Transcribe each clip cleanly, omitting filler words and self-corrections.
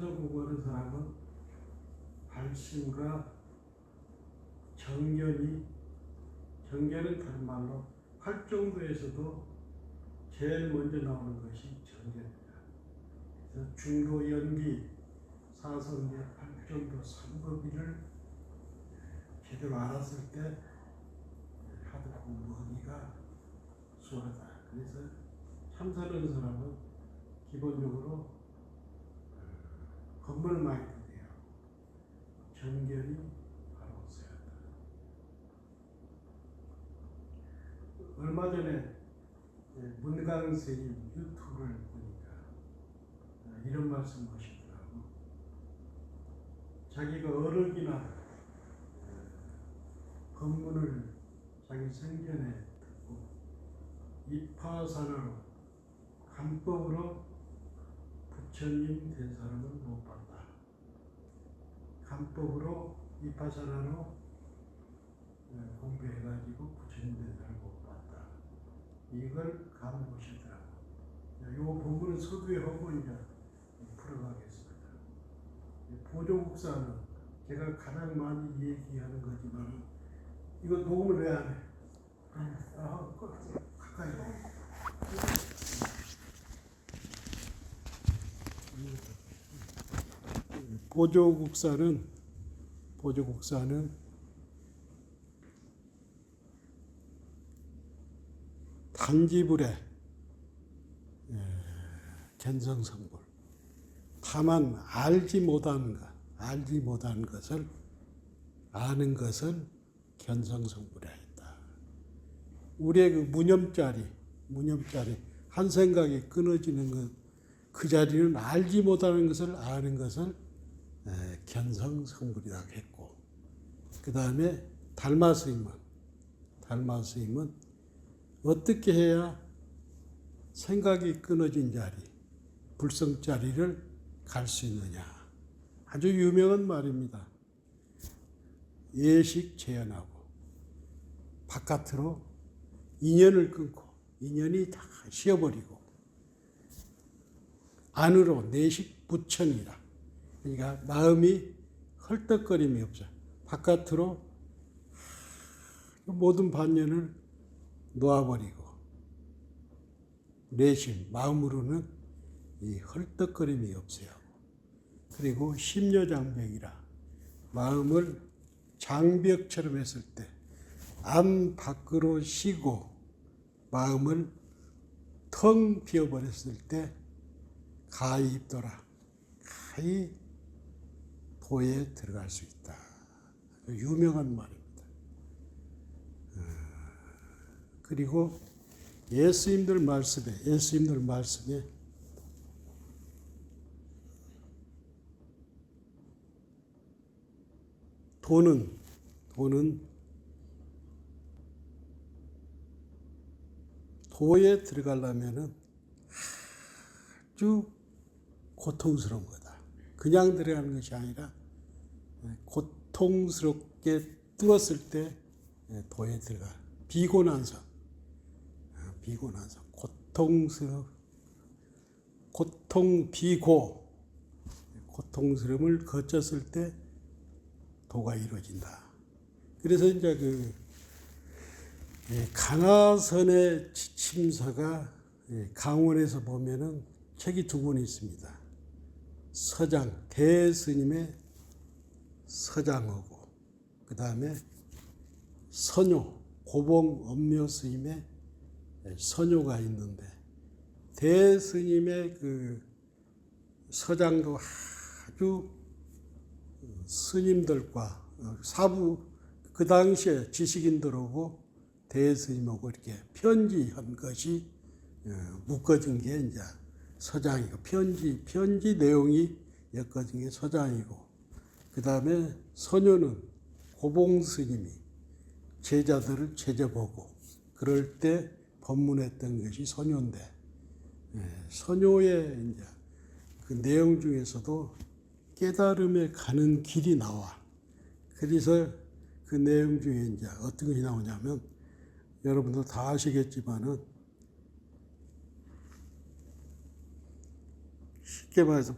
참선 공부하는 사람은 발심과 정견은 다른 말로 활정도에서도 제일 먼저 나오는 것이 정견입니다. 그래서 중도, 연기, 사성계, 활정도, 삼법인을 제대로 알았을 때 하도 공부하기가 수월하다. 그래서 참선하는 사람은 기본적으로 건물 마인드예요. 정견이 바로 있어야 한다. 얼마 전에 문강 스님 유튜브를 보니까 이런 말씀 하시더라고. 자기가 어록이나 법문을 자기 생전에 듣고 입하산으로 감법으로 부처님 된 사람은 못 봤다. 감법으로 입하산으로 공부해가지고 부처님 된 사람은 못 봤다. 이걸 감보시더라고. 이 본문은 서두에 하고 이제 풀어가겠습니다. 보조국사는 제가 가장 많이 얘기하는 거지만 이거 녹음을 왜 안 해? 가까이. 보조국사는 단지불에 견성성불. 다만 알지 못한 것을 아는 것을 견성성불에 했다. 우리의 그 무념자리 한 생각이 끊어지는 것, 그 자리는 알지 못하는 것을 아는 것을 견성성불이라고 했고, 그 다음에 달마 스님은 어떻게 해야 생각이 끊어진 자리, 불성자리를 갈 수 있느냐. 아주 유명한 말입니다. 예식 재현하고 바깥으로 인연을 끊고 인연이 다 쉬어버리고 안으로 내식 부천이라. 그러니까 마음이 헐떡거림이 없어. 바깥으로 모든 반연을 놓아버리고 내심 마음으로는 이 헐떡거림이 없어요. 그리고 심려장벽이라. 마음을 장벽처럼 했을 때 안 밖으로 쉬고 마음을 텅 비워버렸을 때 가히 입더라. 가히 도에 들어갈 수 있다. 유명한 말입니다. 그리고 예수님들 말씀에 돈은 도에 들어가려면은 아주 고통스러운 거다. 그냥 들어가는 것이 아니라 고통스럽게 뚫었을 때 도에 들어가. 비고난성, 고통스러움을 거쳤을 때 도가 이루어진다. 그래서 이제 강화선의 지침서가 강원에서 보면은 책이 두 권 있습니다. 서장, 대스님의 서장하고, 그 다음에 선요, 고봉 엄묘 스님의 선요가 있는데, 대스님의 그 서장도 아주 스님들과 사부, 그 당시에 지식인들하고 대스님하고 이렇게 편지한 것이 묶어진 게 이제 서장이고, 편지 내용이 엮어진 게 서장이고, 그 다음에 선요는 고봉 스님이 제자들을 제접하고 그럴 때 법문했던 것이 선요인데, 선요의 이제 그 내용 중에서도 깨달음에 가는 길이 나와. 그래서 그 내용 중에 이제 어떤 것이 나오냐면, 여러분도 다 아시겠지만은, 쉽게 말해서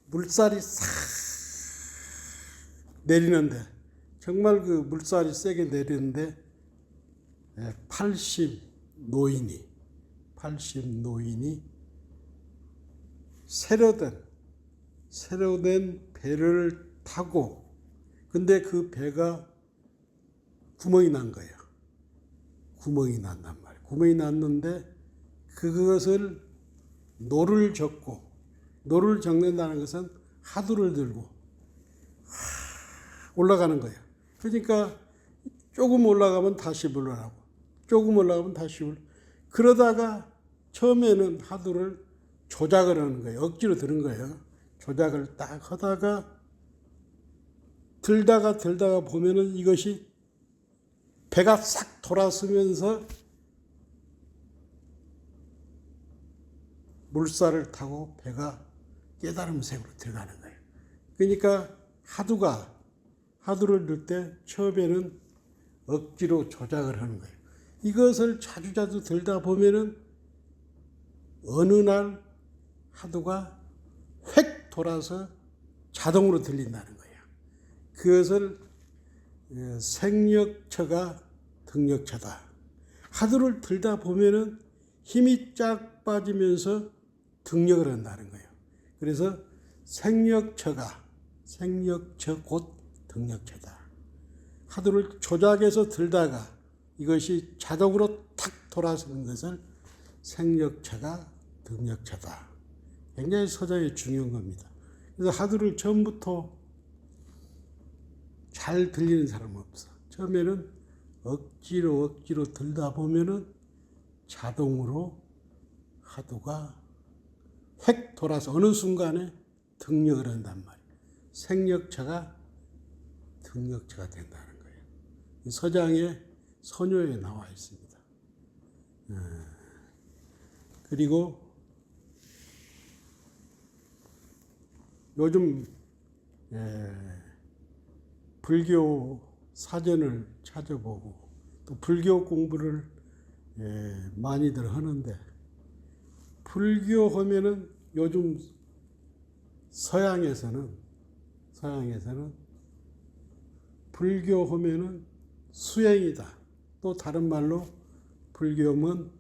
물살이 싹 내리는데, 정말 그 물살이 세게 내리는데 80 노인이 새로 된 배를 타고, 근데 그 배가 구멍이 난 거예요. 구멍이 난단 말이에요. 구멍이 났는데 그것을 노를 적는다는 것은 하두를 들고 올라가는 거예요. 그러니까 조금 올라가면 다시 물러나고, 조금 올라가면 다시 그러다가 처음에는 하두를 조작을 하는 거예요. 억지로 드는 거예요. 조작을 딱 하다가 들다가 보면은 이것이 배가 싹 돌아서면서 물살을 타고 배가 깨달음 세계로 들어가는 거예요. 그러니까 하두를 들 때 처음에는 억지로 조작을 하는 거예요. 이것을 자주 들다 보면은 어느 날 하두가 획 돌아서 자동으로 들린다는 거예요. 그것을 생력처가 등력처다. 하두를 들다 보면은 힘이 쫙 빠지면서 등력을 한다는 거예요. 그래서 생력처 곧 등력처다. 하두를 조작해서 들다가 이것이 자동으로 탁 돌아서는 것을 생력처가 등력처다. 굉장히 서장이 중요한 겁니다. 그래서 하두를 처음부터 잘 들리는 사람은 없어. 처음에는 억지로 들다 보면은 자동으로 하두가 획 돌아서 어느 순간에 등력을 한단 말이에요. 생력처가 등력처가 된다는 거예요. 이 서장의 선요에 나와 있습니다. 그리고 요즘 불교 사전을 찾아보고 또 불교 공부를 많이들 하는데, 불교 하면은 요즘 서양에서는 불교 하면은 수행이다. 또 다른 말로 불교는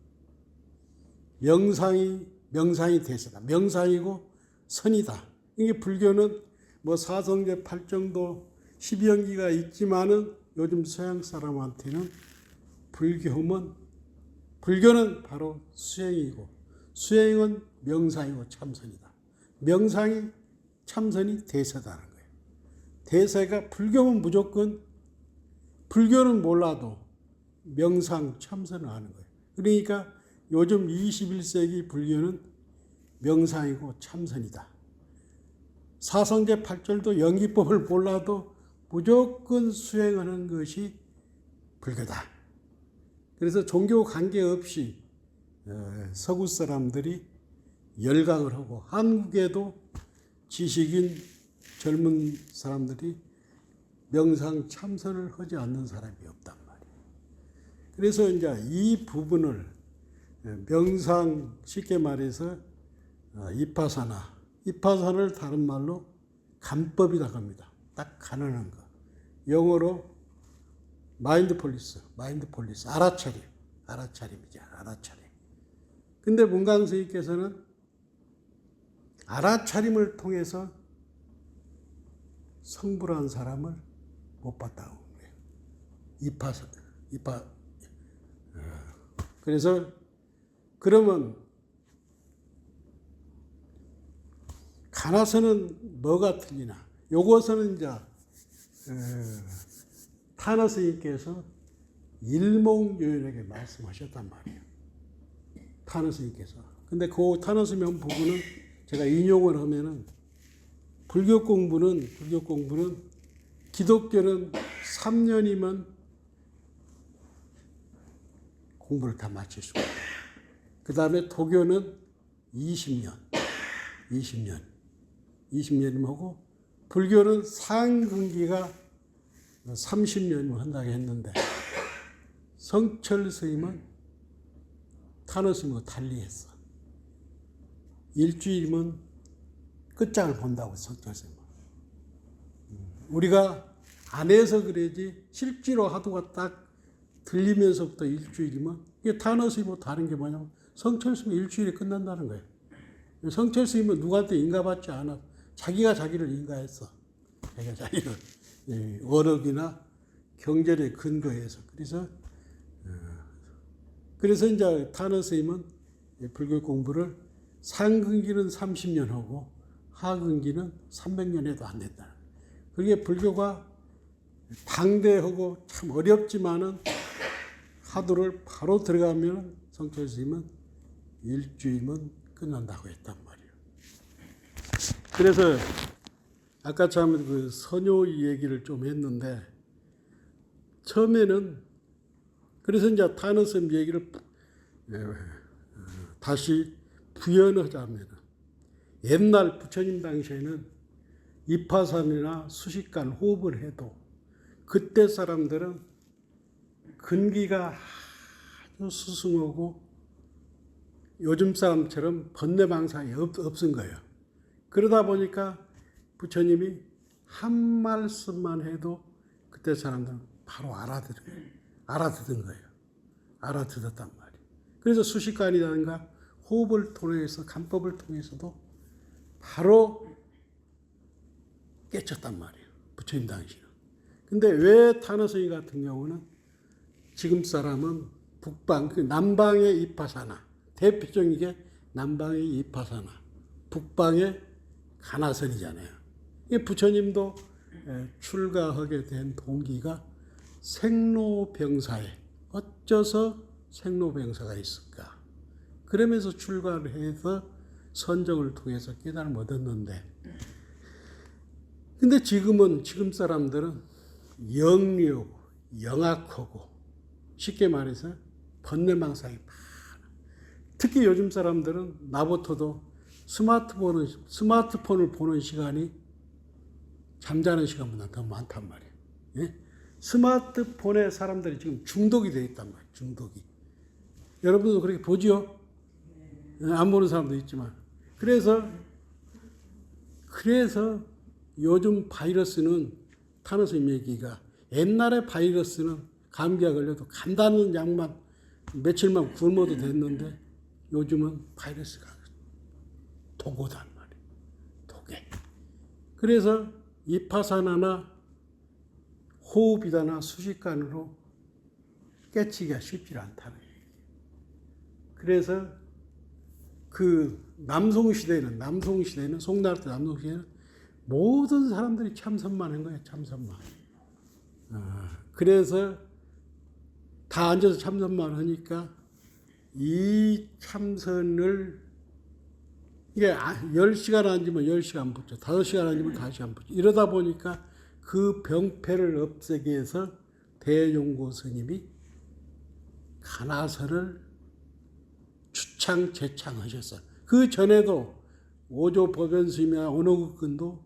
명상이 대세다. 명상이고 선이다. 이게 불교는 뭐 사성제 8정도 12연기가 있지만은 요즘 서양 사람한테는 불교는 바로 수행이고, 수행은 명상이고 참선이다. 명상이 참선이 대세다는 거예요. 대세가 불교는 무조건, 불교는 몰라도 명상 참선을 하는 거예요. 그러니까 요즘 21세기 불교는 명상이고 참선이다. 사성제 8절도 연기법을 몰라도 무조건 수행하는 것이 불교다. 그래서 종교 관계없이 서구 사람들이 열강을 하고, 한국에도 지식인 젊은 사람들이 명상 참선을 하지 않는 사람이 없단 말이에요. 그래서 이제 이 부분을 명상, 쉽게 말해서 이파사나를 다른 말로 간법이라고 합니다. 딱 가능한 거. 영어로 마인드폴리스, 알아차림이죠. 근데 문광스님께서는 알아차림을 통해서 성불한 사람을 못 봤다고 그래요. 그래서 그러면 가나서는 뭐가 틀리나? 요것은 이제 타너 스님께서 일목요연하게 말씀하셨단 말이에요. 타너 스님께서. 근데 그 타너 스님 부분은 제가 인용을 하면은, 불교 공부는 기독교는 3년이면 공부를 다 마칠 수가 있어요. 그 다음에 도교는 20년이면 하고, 불교는 상근기가 30년이면 한다고 했는데, 성철 스님은 타너 스님과 달리했어. 일주일이면 끝장을 본다고 성철스님은. 우리가 안 해서 그래지 실제로 하도가 딱 들리면서부터 일주일이면 이게 타너스님하고 다른 게 뭐냐면 성철스님은 일주일에 끝난다는 거예요. 성철스님은 누구한테 인가받지 않아. 자기가 자기를 인가했어. 자기가 자기를 어록이나 경전에 근거해서. 그래서 이제 타너스님은 불교 공부를 상근기는 30년 하고 하근기는 300년 해도 안 된다. 그게 불교가 방대하고 참 어렵지만은 하도를 바로 들어가면 성철스님은 일주일이면 끝난다고 했단 말이에요. 그래서 아까 참 그 선요 얘기를 좀 했는데 처음에는 그래서 이제 타너스님 얘기를 다시 부연하자면 옛날 부처님 당시에는 이파산이나 수식관 호흡을 해도 그때 사람들은 근기가 아주 수승하고 요즘 사람처럼 번뇌방상이 없은 거예요. 그러다 보니까 부처님이 한 말씀만 해도 그때 사람들은 바로 알아듣은 거예요. 알아듣었단 말이에요. 그래서 수식관이라든가 호흡을 통해서 간법을 통해서도 바로 깨쳤단 말이에요. 부처님 당시는. 근데 왜 타너스님 같은 경우는 지금 사람은 북방, 그 남방의 이파사나, 대표적인 게 남방의 이파사나, 북방의 가나선이잖아요. 부처님도 출가하게 된 동기가 생로병사에 어째서 생로병사가 있을까? 그러면서 출가를 해서 선정을 통해서 깨달음을 얻었는데, 근데 지금 사람들은 영리하고 영악하고 쉽게 말해서 번뇌망상이 많아. 특히 요즘 사람들은 나부터도 스마트폰을 보는 시간이 잠자는 시간보다 더 많단 말이에요. 예? 스마트폰에 사람들이 지금 중독이 되어 있단 말이에요. 중독이. 여러분도 그렇게 보지요? 안 보는 사람도 있지만. 그래서 요즘 바이러스는 타너스님 얘기가 옛날에 바이러스는 감기가 걸려도 간단한 약만 며칠만 굶어도 됐는데 요즘은 바이러스가 도고단 말이에요. 도개. 그래서 이파사나나 호흡이다나 수식관으로 깨치기가 쉽지 않다는 얘기예요. 그래서 그 남송시대는 송나라 때 남송시대는 모든 사람들이 참선만 한 거예요. 참선만. 그래서 다 앉아서 참선만 하니까 이 참선을 이게 10시간 앉으면 10시간 붙죠. 5시간 앉으면 5시간 붙죠. 이러다 보니까 그 병폐를 없애기 위해서 대용고 스님이 가나설을 제창하셨어요. 그 전에도 오조 법연 스님이나 원호극근도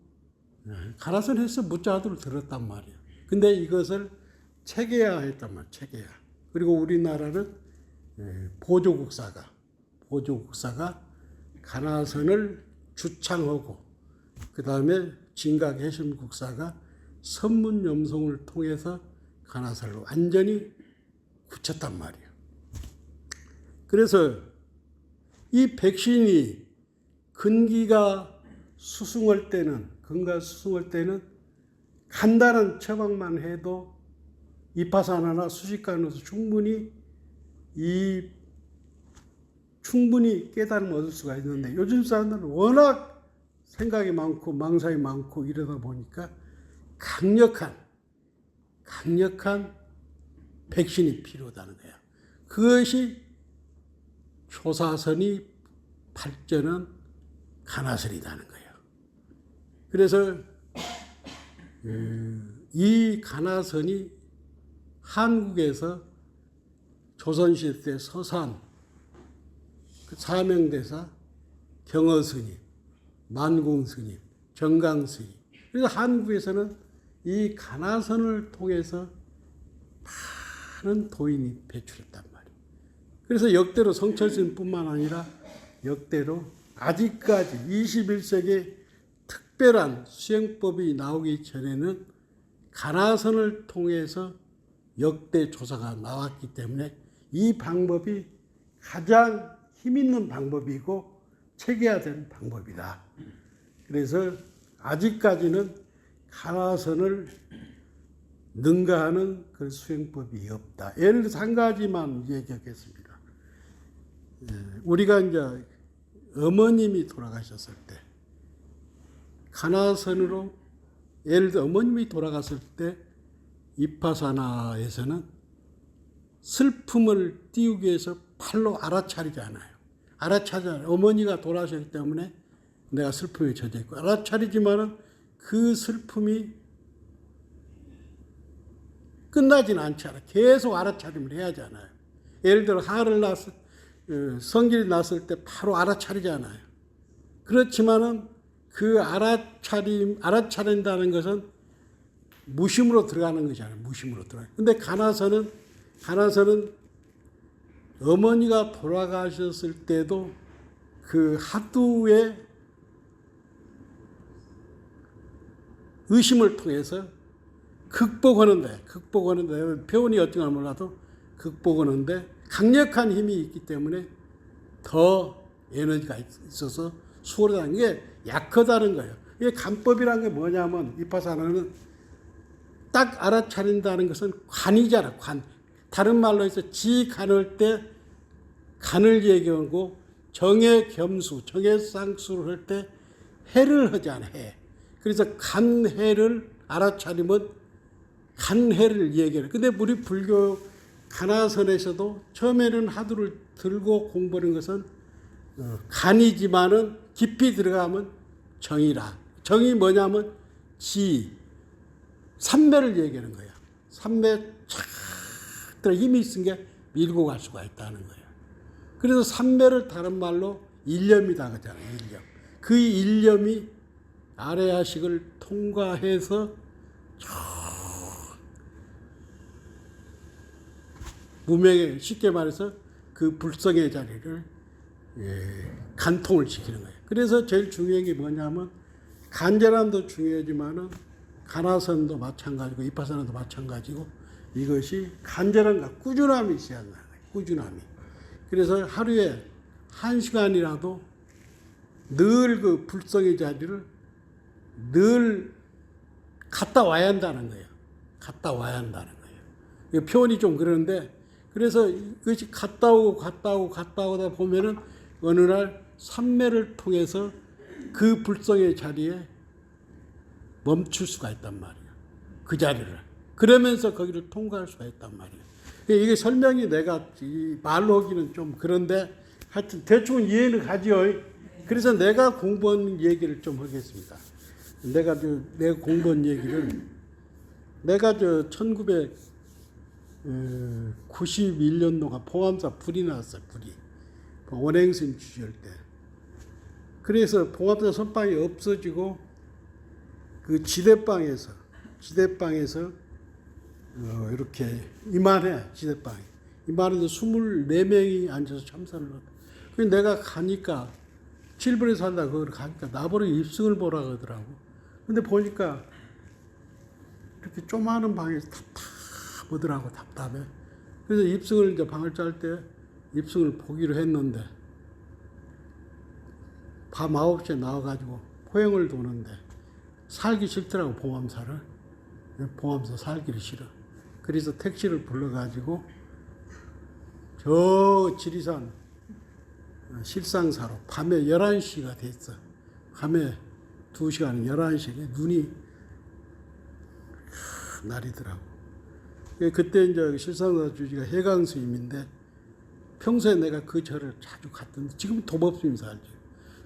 가나설 해서 무자들을 들었단 말이에요. 근데 이것을 체계화했단 말이에요. 체계화. 그리고 우리나라는 보조국사가 가나선을 주창하고 그 다음에 진각해심국사가 선문염송을 통해서 가나선을 완전히 굳혔단 말이에요. 그래서 이 백신이 근기가 수승할 때는 간단한 처방만 해도 이파사나나 수식관으로서 충분히 깨달음을 얻을 수가 있는데 요즘 사람들은 워낙 생각이 많고 망상이 많고 이러다 보니까 강력한 백신이 필요하다는 거예요. 그것이 조사선이 발전한 가나설이라는 거예요. 그래서 이 가나선이 한국에서 조선시대 때 서산 사명대사 경허스님, 만공스님, 정강스님. 그래서 한국에서는 이 가나선을 통해서 많은 도인이 배출했단 말이에요. 그래서 역대로 성철스님뿐만 아니라 역대로 아직까지 21세기 특별한 수행법이 나오기 전에는 가나선을 통해서 역대 조사가 나왔기 때문에 이 방법이 가장 힘 있는 방법이고 체계화된 방법이다. 그래서 아직까지는 가나선을 능가하는 그 수행법이 없다. 예를 들어서 한 가지만 얘기하겠습니다. 우리가 이제 어머님이 돌아가셨을 때 가나선으로 예를 들어 어머님이 돌아갔을 때 이파사나에서는 슬픔을 띄우기 위해서 팔로 알아차리지 않아요. 알아차리잖아요. 어머니가 돌아가셨기 때문에 내가 슬픔에 젖어 있고 알아차리지만은 그 슬픔이 끝나지는 않잖아요. 계속 알아차림을 해야 하잖아요. 예를 들어 성질이 났을 때 바로 알아차리잖아요. 그렇지만은 그 알아차린다는 것은 무심으로 들어가는 것이잖아요. 무심으로 들어가. 근데 가나선은 어머니가 돌아가셨을 때도 그 하두의 의심을 통해서 극복하는데 표현이 어떤가 몰라도 극복하는데 강력한 힘이 있기 때문에 더 에너지가 있어서 수월하다는 게 약하다는 거예요. 이게 간법이라는 게 뭐냐면 이파사나는 딱 알아차린다는 것은 관이잖아. 관. 다른 말로 해서 지간할 때 간을 얘기하고 정해겸수, 정해상수를 할 때 해를 하잖아. 해. 그래서 간해를 알아차리면 간해를 얘기해요. 근데 우리 불교 가나선에서도 처음에는 하두를 들고 공부하는 것은 간이지만은 깊이 들어가면 정이라. 정이 뭐냐면 삼매를 얘기하는 거야. 삼매 착 들어 힘이 있은 게 밀고 갈 수가 있다는 거예요. 그래서 삼매를 다른 말로 일념이다 그러잖아요. 일념. 그 일념이 아래하식을 통과해서 무명에 쉽게 말해서 그 불성의 자리를 간통을 시키는 거예요. 그래서 제일 중요한 게 뭐냐면 간절함도 중요하지만은 가나선도 마찬가지고 이파사나도 마찬가지고 이것이 간절함과 꾸준함이 있어야 한다. 꾸준함이. 그래서 하루에 1시간이라도 늘 그 불성의 자리를 늘 갔다 와야 한다는 거예요. 갔다 와야 한다는 거예요. 표현이 좀 그러는데 그래서 이것이 갔다 오다 보면은 어느 날 삼매를 통해서 그 불성의 자리에 멈출 수가 있단 말이에요. 그 자리를. 그러면서 거기를 통과할 수가 있단 말이에요. 이게 설명이 내가 말로 하기는 좀 그런데 하여튼 대충 이해는 가지요. 그래서 내가 공부한 얘기를 좀 하겠습니다. 내가 공부한 얘기를 내가 1991년도가 봉암사 불이 났어요. 불이. 원행스님 주시할 때. 그래서 봉암사 선방이 없어지고 그 지대방에서 이렇게 이만해. 지대방에. 이만해도 24명이 앉아서 참선을 하고. 그래서 내가 가니까 7분에 산다 그걸 가니까 나보러 입승을 보라 그러더라고. 근데 보니까 이렇게 조그마한 방에서 답답하더라고. 답답해. 그래서 입승을 이제 방을 짤 때 입승을 보기로 했는데 밤 9시에 나와가지고 포행을 도는데 살기 싫더라고. 봉암사 살기를 싫어. 그래서 택시를 불러가지고 저 지리산 실상사로 밤에 11시가 됐어. 밤에 2시간 11시에 눈이 날이더라고. 그때 이제 실상사 주지가 해강 스님인데 평소에 내가 그 절을 자주 갔던데 지금은 도법스님 살지.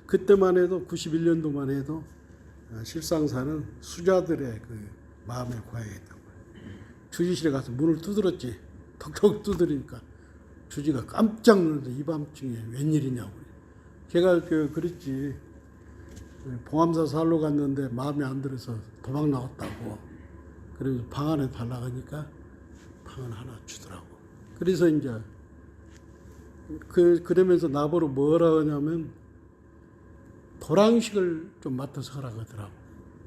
그때만 해도 91년도만 해도 실상사는 수자들의 그 마음의 고향이었단 말이야. 주지실에 가서 문을 두드렸지. 턱턱 두드리니까 주지가 깜짝 놀라서 이 밤중에 웬일이냐고. 걔가 그랬지. 봉암사 살러 갔는데 마음에 안 들어서 도망 나왔다고. 그래서 방 안에 달라고 하니까 방을 하나 주더라고. 그래서 이제 그러면서 나보러 뭐라 하냐면 도랑식을 좀 맡아서 하라고 하더라고.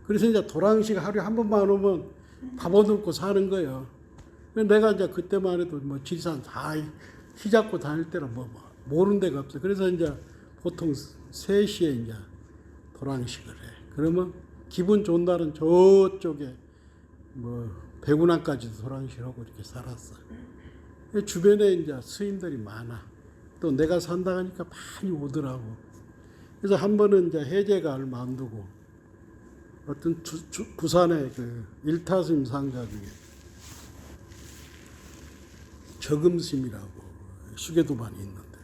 그래서 이제 도랑시가 하루에 한 번만 오면 밥 얻고 사는 거예요. 내가 이제 그때만 해도 뭐 지리산 다 휘잡고 다닐 때는 뭐 모르는 데가 없어. 그래서 이제 보통 3시에 이제 도랑식을 해. 그러면 기분 좋은 날은 저쪽에 뭐 백운항까지도 도랑식을 하고 이렇게 살았어. 주변에 이제 스님들이 많아. 또 내가 산다 하니까 많이 오더라고. 그래서 한 번은 이제 해제가 얼마 안 두고 어떤 부산의 그 일타스님 상가 중에 저금스님이라고 수계도반이 있는데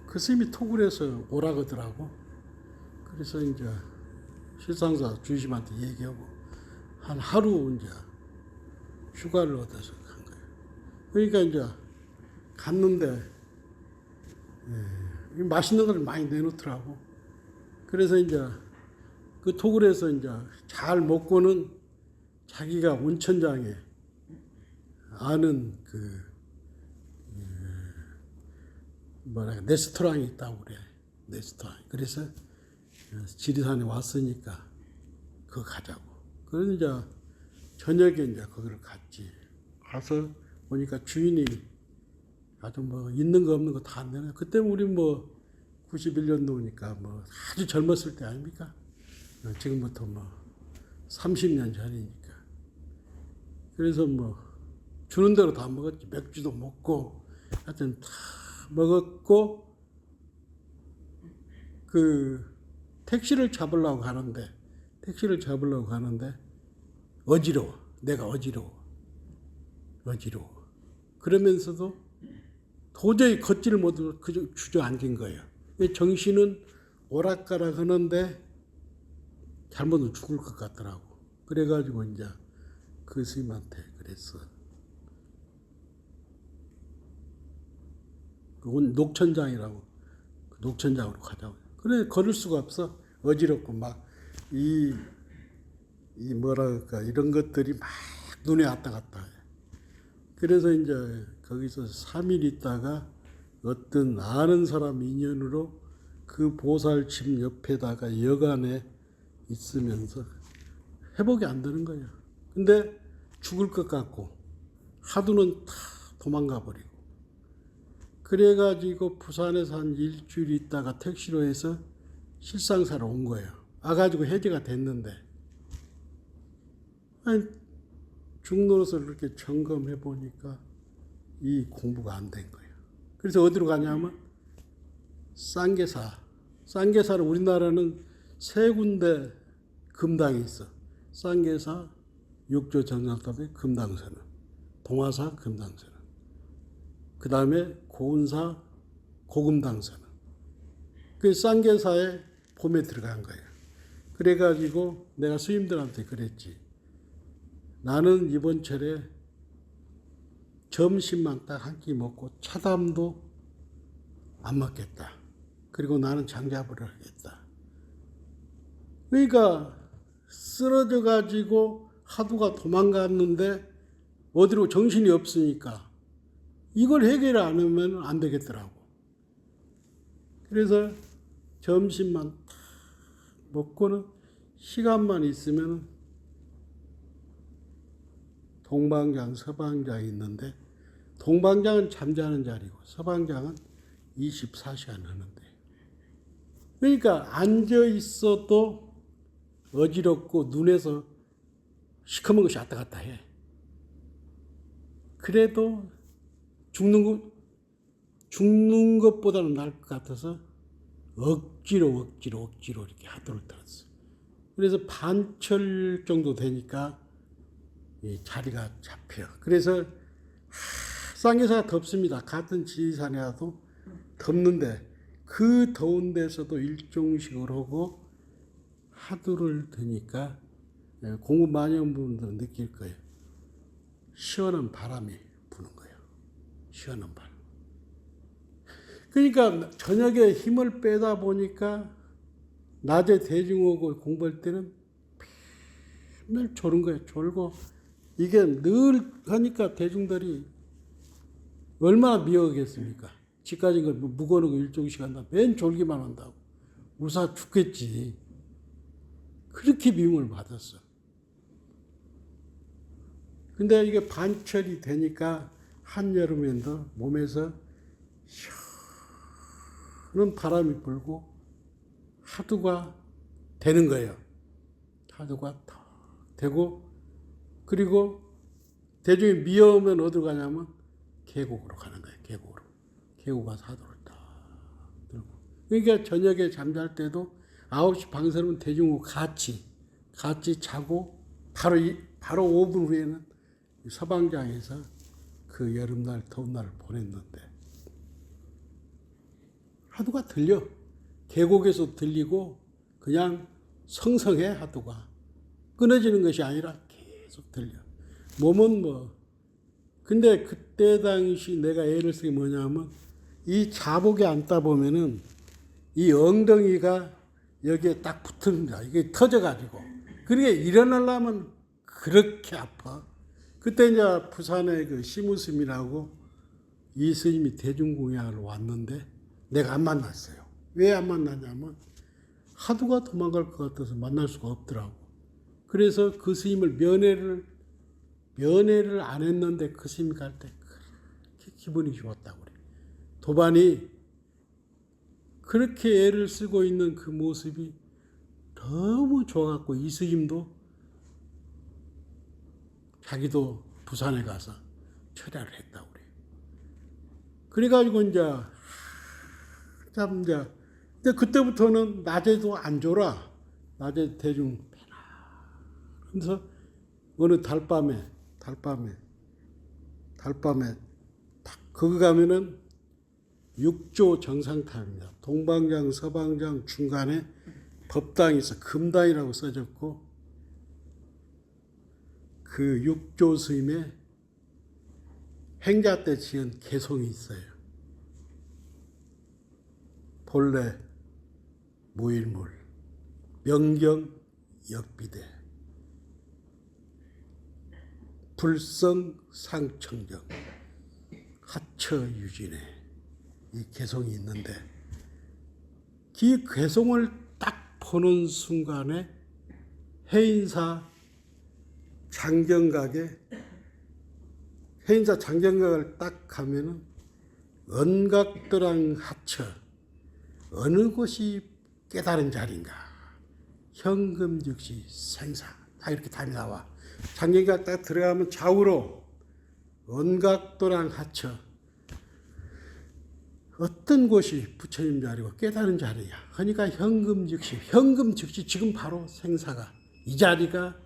그 스님이 톡을 해서 오라 그러더라고. 그래서 이제 실상사 주심한테 얘기하고 한 하루 이제 휴가를 얻어서 간 거예요. 그러니까 이제 갔는데 맛있는 걸 많이 내놓더라고. 그래서 이제 그 톡을 해서 이제 잘 먹고는 자기가 온천장에 아는 그 뭐랄까 레스토랑이 있다고 그래. 레스토랑. 그래서 지리산에 왔으니까 그거 가자고. 그래서 이제 저녁에 이제 거기를 갔지. 가서 보니까 주인이 아주 뭐 있는 거 없는 거 다 내놔. 그때 우리 뭐 91년도니까 뭐 아주 젊었을 때 아닙니까? 지금부터 뭐 30년 전이니까. 그래서 뭐 주는 대로 다 먹었지. 맥주도 먹고 하여튼 다 먹었고 그 택시를 잡으려고 가는데 어지러워. 내가 어지러워. 그러면서도 도저히 걷지를 못하고 그저 주저앉은 거예요. 정신은 오락가락 하는데 잘못은 죽을 것 같더라고. 그래가지고 이제 그 스님한테 그랬어. 녹천장이라고. 그 녹천장으로 가자고. 그래 걸을 수가 없어. 어지럽고 막 이 뭐랄까 이런 것들이 막 눈에 왔다 갔다 해. 그래서 이제 거기서 3일 있다가 어떤 아는 사람 인연으로 그 보살집 옆에다가 여간에 있으면서 회복이 안 되는 거예요. 근데 죽을 것 같고 하두는 다 도망가 버리고. 그래가지고 부산에서 한 일주일 있다가 택시로 해서 실상사로 온 거예요. 와가지고 해제가 됐는데 아니, 중노릇을 이렇게 점검해 보니까 이 공부가 안 된 거예요. 그래서 어디로 가냐면 쌍계사. 쌍계사를 우리나라는 3군데 금당이 있어. 쌍계사, 육조 정상탑의 금당선은, 동화사 금당선은, 그 다음에 고운사 고금당선은. 그 쌍계사에 봄에 들어간 거예요. 그래가지고 내가 스님들한테 그랬지. 나는 이번 철에 점심만 딱 한 끼 먹고 차담도 안 먹겠다. 그리고 나는 장자부를 하겠다. 그러니까 쓰러져 가지고 하두가 도망갔는데 어디로 정신이 없으니까 이걸 해결 안 하면 안 되겠더라고. 그래서 점심만 딱 먹고는 시간만 있으면 동방장, 서방장이 있는데 동방장은 잠자는 자리고 서방장은 24시간 하는데, 그러니까 앉아 있어도 어지럽고 눈에서 시커먼 것이 왔다 갔다 해. 그래도 죽는 것보다는 나을 것 같아서 억지로 이렇게 하도를 들었어. 그래서 반철 정도 되니까 이 자리가 잡혀. 그래서 쌍계사가 덥습니다. 같은 지리산이라도 덥는데 그 더운 데서도 일종식으로 하고 하두를 드니까 공부 많이 한 분들은 느낄 거예요. 시원한 바람이 부는 거예요. 시원한 바람. 그러니까 저녁에 힘을 빼다 보니까 낮에 대중하고 공부할 때는 맨날 졸은 거예요. 졸고 이게 늘 하니까 대중들이 얼마나 미워하겠습니까? 집까지 걸 무거운 거 일종 시간 다 맨 졸기만 한다고. 우사 죽겠지. 그렇게 미움을 받았어. 근데 이게 반철이 되니까 한여름에도 몸에서 시원한 바람이 불고 하두가 되는 거예요. 하두가 탁 되고, 그리고 대중이 미어오면 어디로 가냐면 계곡으로 가는 거예요. 계곡 가서 하두를 딱 들고. 그러니까 저녁에 잠잘 때도 9시 방설은 대중하고 같이 자고 바로 5분 후에는 서방장에서 그 여름날 더운 날을 보냈는데 하두가 들려. 계곡에서 들리고 그냥 성성해. 하두가 끊어지는 것이 아니라 계속 들려. 몸은 근데 그때 당시 내가 애를 쓰기 뭐냐면 이 자복에 앉다 보면은 이 엉덩이가 여기에 딱 붙습니다. 이게 터져가지고. 그러게 일어나려면 그렇게 아파. 그때 이제 부산에 그 시무스님이라고 이 스님이 대중공양을 왔는데 내가 안 만났어요. 왜 안 만났냐면 하두가 도망갈 것 같아서 만날 수가 없더라고. 그래서 그 스님을 면회를 안 했는데 그 스님이 갈 때 그렇게 기분이 좋았다고 그래. 도반이 그렇게 애를 쓰고 있는 그 모습이 너무 좋아갖고 이 스님도 자기도 부산에 가서 철야를 했다고 그래. 그래가지고 근데 그때부터는 낮에도 안 졸아. 낮에 대중 빼나. 그래서 어느 달밤에 딱 거기 가면은 육조 정상탑입니다. 동방장, 서방장 중간에 법당이 있어. 금당이라고 써졌고 그 육조 스님의 행자 때 지은 개송이 있어요. 본래 무일물, 명경 역비대, 불성 상청정, 하처 유진에 이 개송이 있는데 이 개송을 딱 보는 순간에 해인사 장경각을 딱 가면은 언각도랑 하처 어느 곳이 깨달은 자리인가 현금 즉시 생사 다 이렇게 답이 나와. 장경각 딱 들어가면 좌우로 언각도랑 하처 어떤 곳이 부처님 자리고 깨달은 자리냐. 그러니까 현금 즉시 지금 바로 생사가 이 자리가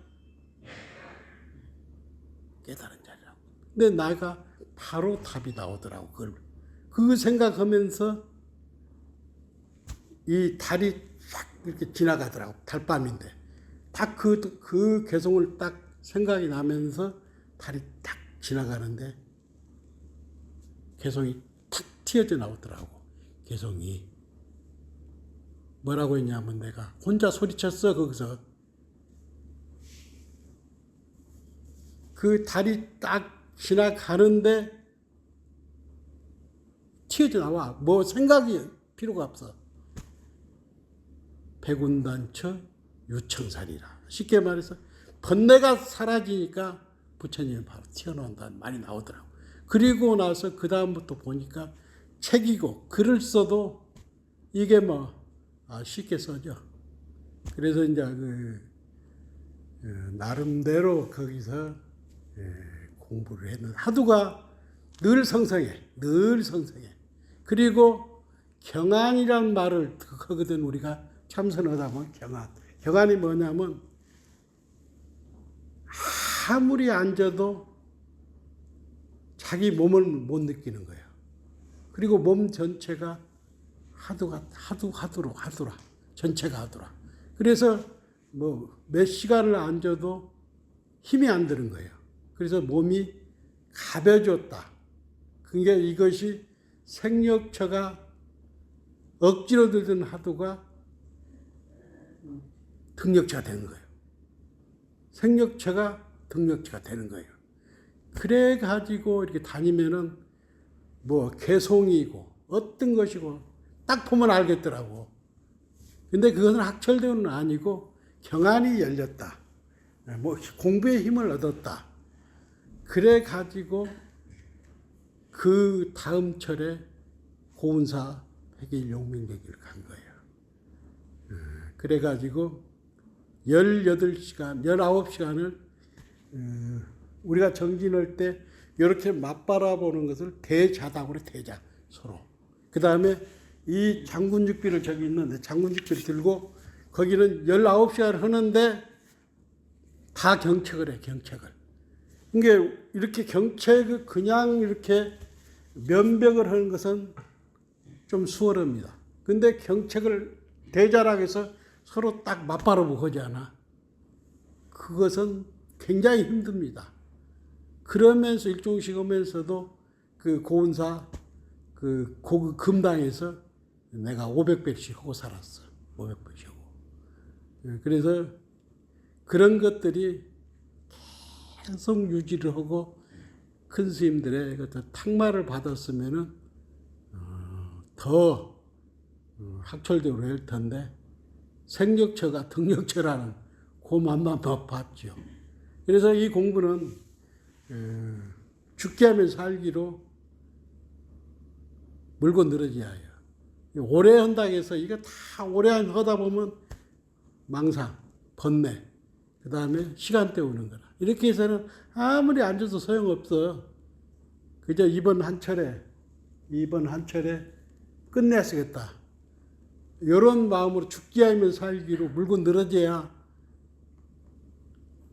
깨달은 자리라고. 근데 나가 바로 답이 나오더라고. 그걸 생각하면서 이 달이 싹 이렇게 지나가더라고. 달밤인데 딱 그 개송을 딱 생각이 나면서 달이 딱 지나가는데 개송이 탁 튀어져 나오더라고. 개송이 뭐라고 했냐면 내가 혼자 소리쳤어. 거기서 그 달이 딱 지나가는데 튀어져 나와. 뭐 생각이 필요가 없어. 백운단처 유청산이라. 쉽게 말해서 번뇌가 사라지니까 부처님이 바로 튀어나온다는 말이 나오더라고. 그리고 나서 그 다음부터 보니까 책이고 글을 써도 이게 쉽게 써져. 그래서 이제 나름대로 거기서 공부를 했는데 하두가 늘 성성해. 그리고 경안이란 말을 하거든. 우리가 참선하다 보면 경안이 뭐냐면 아무리 앉아도 자기 몸을 못 느끼는 거예요. 그리고 몸 전체가 하두라. 전체가 하두라. 그래서 몇 시간을 앉아도 힘이 안 드는 거예요. 그래서 몸이 가벼워졌다. 그러니까 이것이 생력처가 억지로 들던 하두가 등력처가 되는 거예요. 생력처가 등력처가 되는 거예요. 그래 가지고 이렇게 다니면은 개송이고 어떤 것이고 딱 보면 알겠더라고. 근데 그것은 학철대우는 아니고 경안이 열렸다. 뭐 공부의 힘을 얻었다. 그래 가지고 그 다음 철에 고운사 100일 용맹대기를 간 거예요. 그래 가지고 18시간, 19시간을 우리가 정진할 때 이렇게 맞바라보는 것을 대자다고 그래. 대자 서로. 그 다음에 이 장군직비를 저기 있는데 장군직비를 들고 거기는 19시간을 하는데 다 경책을 해. 경책을. 그러니까 이렇게 경책을 그냥 이렇게 면벽을 하는 것은 좀 수월합니다. 근데 경책을 대자라고 해서 서로 딱 맞바라보고 하지 않아. 그것은 굉장히 힘듭니다. 그러면서 일종씩 하면서도 그 고운사 그 고급 금당에서 내가 500배씩 하고 살았어. 500배씩 하고. 그래서 그런 것들이 계속 유지를 하고 큰 스님들의 탁마를 받았으면은 더 학철대로 할 텐데 생력처가 등력처라는 그 맛만 봤죠. 그래서 이 공부는 죽게 하면 살기로 물고 늘어져야 해요. 오래 한다고 해서 이거 다 오래 하다 보면 망상, 번뇌, 그 다음에 시간 때우는 거라. 이렇게 해서는 아무리 앉아도 소용없어. 그저 이번 한 철에 끝내쓰겠다. 이런 마음으로 죽게 하면 살기로 물고 늘어져야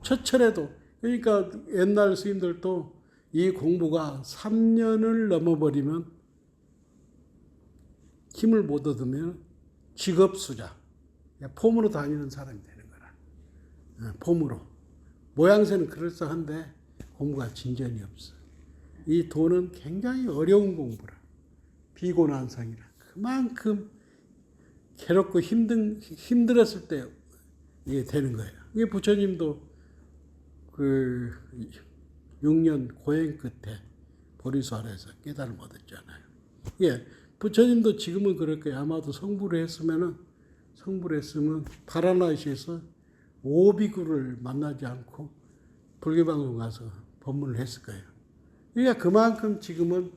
첫 철에도. 그러니까 옛날 스님들도 이 공부가 3년을 넘어버리면 힘을 못 얻으면 직업수자, 폼으로 다니는 사람이 되는 거라. 폼으로. 모양새는 그럴싸한데 공부가 진전이 없어. 이 도는 굉장히 어려운 공부라. 비고난상이라. 그만큼 괴롭고 힘들었을 때 이게 되는 거예요. 이게 부처님도 그 6년 고행 끝에 보리수 아래에서 깨달음 얻었잖아요. 예, 부처님도 지금은 그럴 거예요. 아마도 성불을 했으면 파라나시에서 오비구를 만나지 않고 불교방송 가서 법문을 했을 거예요. 그러니까 그만큼 지금은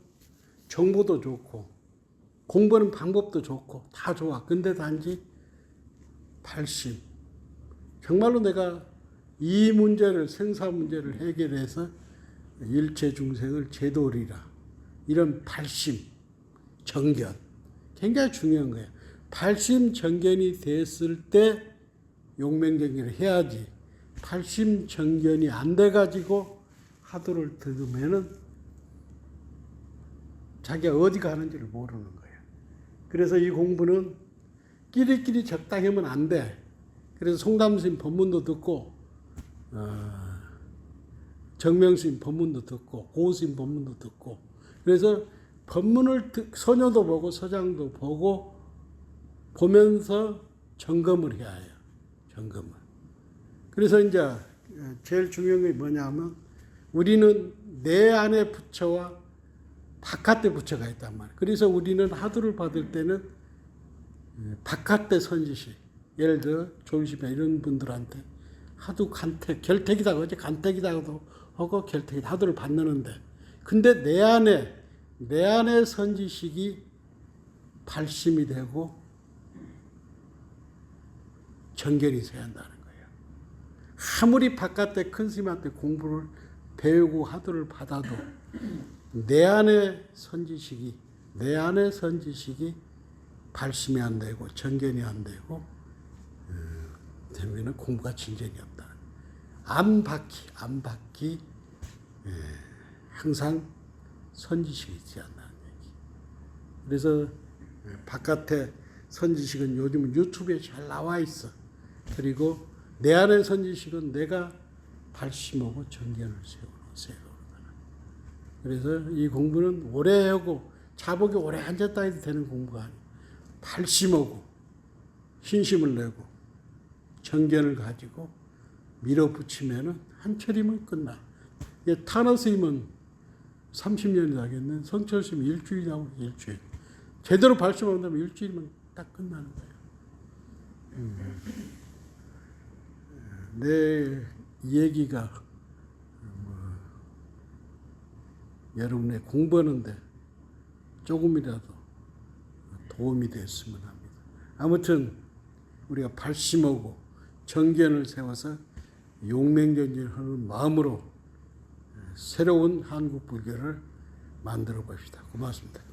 정보도 좋고 공부하는 방법도 좋고 다 좋아. 근데 단지 발심. 정말로 내가 이 문제를, 생사 문제를 해결해서 일체 중생을 제도리라. 이런 발심, 정견. 굉장히 중요한 거예요. 발심, 정견이 됐을 때 용맹정리를 해야지. 발심, 정견이 안 돼가지고 화두를 들으면은 자기가 어디 가는지를 모르는 거예요. 그래서 이 공부는 끼리끼리 적당히 하면 안 돼. 그래서 송담스님 법문도 듣고 정명스님 법문도 듣고 고우스님 법문도 듣고 그래서 법문을 서녀도 보고 서장도 보고 보면서 점검을 해야 해요. 점검을. 그래서 이제 제일 중요한 게 뭐냐면 우리는 내 안에 부처와 바깥에 부처가 있단 말이에요. 그래서 우리는 하두를 받을 때는 바깥에 선지식, 예를 들어 졸시배 이런 분들한테 하두 간택, 결택이다, 어제 간택이다도 하고 결택이 하두를 받는데, 근데 내 안에 선지식이 발심이 되고 정견이 있어야 한다는 거예요. 아무리 바깥에 큰 스님한테 공부를 배우고 하두를 받아도 내 안에 선지식이 발심이 안 되고 정견이 안 되고 되면은 공부가 진전이 없다. 안 받기 항상 선지식이 있어야 한다는 얘기. 그래서 바깥에 선지식은 요즘은 유튜브에 잘 나와 있어. 그리고 내 안의 선지식은 내가 발심하고 정견을 세우고. 그래서 이 공부는 오래 하고 자복이 오래 앉았다 해도 되는 공부가 아니에요. 발심하고 신심을 내고 정견을 가지고 밀어붙이면은 한철이면 끝나. 타너 스님은 30년이 나겠네. 성철 스님은 일주일이라고 일주일. 제대로 발심한다면 일주일이면 딱 끝나는 거예요. 내 얘기가 여러분의 공부하는데 조금이라도 도움이 됐으면 합니다. 아무튼 우리가 발심하고 정견을 세워서 용맹전진하는 마음으로 새로운 한국 불교를 만들어 봅시다. 고맙습니다.